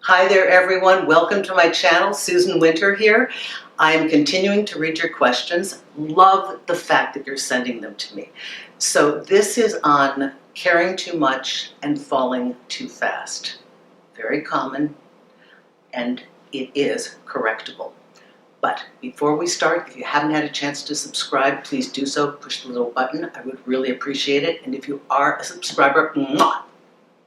Hi there everyone, welcome to my channel. Susan Winter here. I am continuing to read your questions. Love the fact that you're sending them to me. So this is on caring too much and falling too fast. Very common, and it is correctable. But before we start, if you haven't had a chance to subscribe, please do so. Push the little button. I would really appreciate it. And if you are a subscriber, mwah,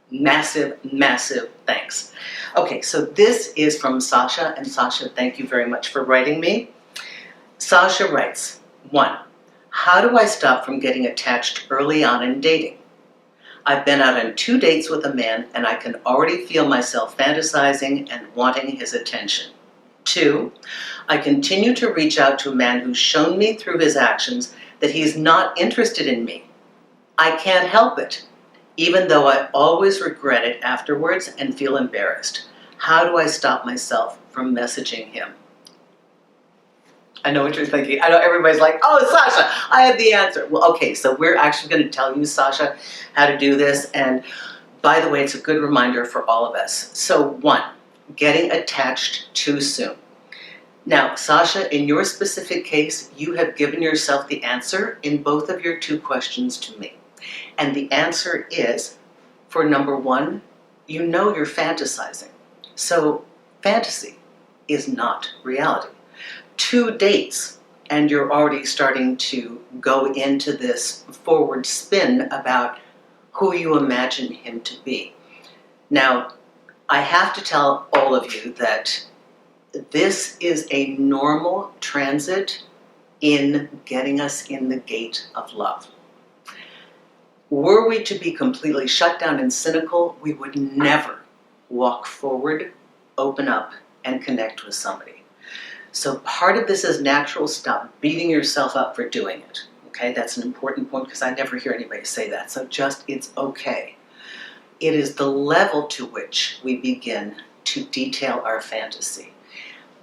massive, massive thanks. Okay, so this is from Sasha, and Sasha, thank you very much for writing me. Sasha writes, 1. How do I stop from getting attached early on in dating? I've been out on 2 dates with a man, and I can already feel myself fantasizing and wanting his attention. 2. I continue to reach out to a man who's shown me through his actions that he's not interested in me. I can't help it, even though I always regret it afterwards and feel embarrassed. How do I stop myself from messaging him? I know what you're thinking. I know everybody's like, oh, Sasha, I have the answer. Well, okay, so we're actually going to tell you, Sasha, how to do this. And by the way, it's a good reminder for all of us. So 1, getting attached too soon. Now, Sasha, in your specific case, you have given yourself the answer in both of your 2 questions to me. And the answer is, for number 1, you know you're fantasizing. So fantasy is not reality. 2 dates, and you're already starting to go into this forward spin about who you imagine him to be. Now, I have to tell all of you that this is a normal transit in getting us in the gate of love. Were we to be completely shut down and cynical, we would never walk forward, open up, and connect with somebody. So part of this is natural. Stop beating yourself up for doing it. Okay, that's an important point because I never hear anybody say that. So just, it's okay. It is the level to which we begin to detail our fantasy.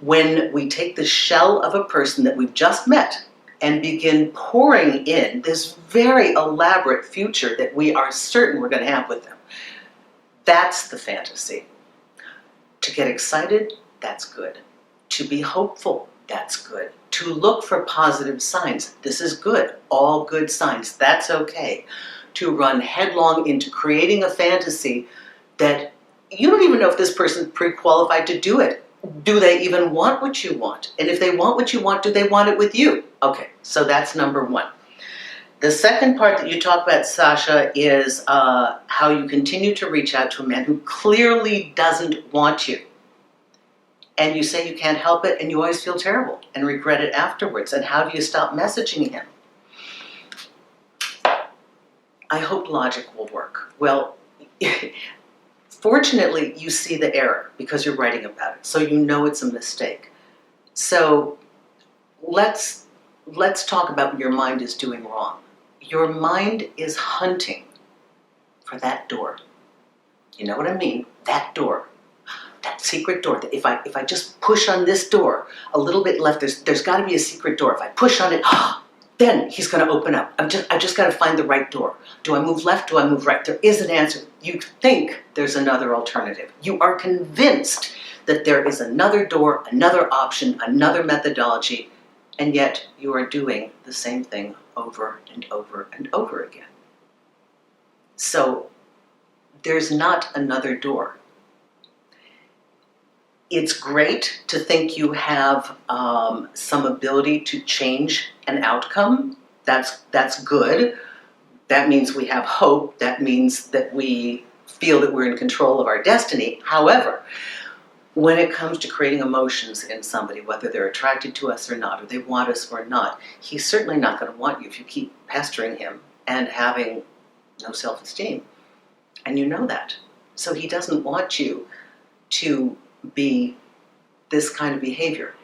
When we take the shell of a person that we've just met and begin pouring in this very elaborate future that we are certain we're going to have with them. That's the fantasy. To get excited, that's good. To be hopeful, that's good. To look for positive signs, this is good. All good signs, that's okay. To run headlong into creating a fantasy that you don't even know if this person's pre-qualified to do it. Do they even want what you want? And if they want what you want, do they want it with you? Okay, so that's number 1. The second part that you talk about, Sasha, is how you continue to reach out to a man who clearly doesn't want you. And you say you can't help it, and you always feel terrible and regret it afterwards. And how do you stop messaging him? I hope logic will work. Well, fortunately, you see the error because you're writing about it, so you know it's a mistake. So let's talk about what your mind is doing wrong. Your mind is hunting for that door. You know what I mean? That door. That secret door. That if I just push on this door a little bit left, there's got to be a secret door. If I push on it, then he's going to open up. I just got to find the right door. Do I move left? Do I move right? There is an answer. You think there's another alternative. You are convinced that there is another door, another option, another methodology, and yet you are doing the same thing over and over and over again. So there's not another door. It's great to think you have some ability to change an outcome. That's good. That means we have hope. That means that we feel that we're in control of our destiny. However, when it comes to creating emotions in somebody, whether they're attracted to us or not, or they want us or not, he's certainly not going to want you if you keep pestering him and having no self-esteem. And you know that. So he doesn't want you to be this kind of behavior.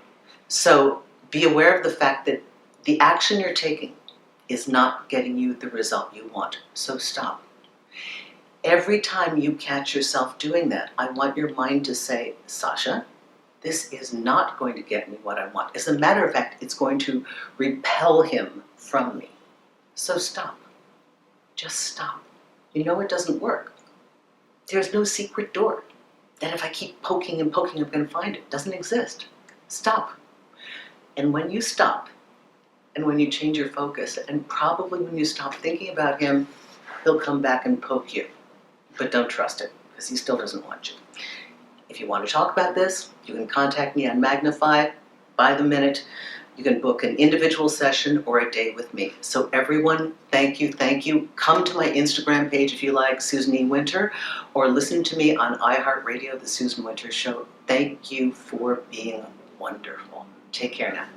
So be aware of the fact that the action you're taking is not getting you the result you want. So stop. Every time you catch yourself doing that, I want your mind to say, Sasha, this is not going to get me what I want. As a matter of fact, it's going to repel him from me. So stop. Just stop. You know it doesn't work. There's no secret door. that if I keep poking and poking, I'm going to find it. It doesn't exist. Stop. And when you stop, and when you change your focus, and probably when you stop thinking about him, he'll come back and poke you. But don't trust it, because he still doesn't want you. If you want to talk about this, you can contact me on Magnify by the minute. You can book an individual session or a day with me. So everyone, thank you, thank you. Come to my Instagram page if you like, Susan E. Winter, or listen to me on iHeartRadio, The Susan Winter Show. Thank you for being wonderful. Take care now.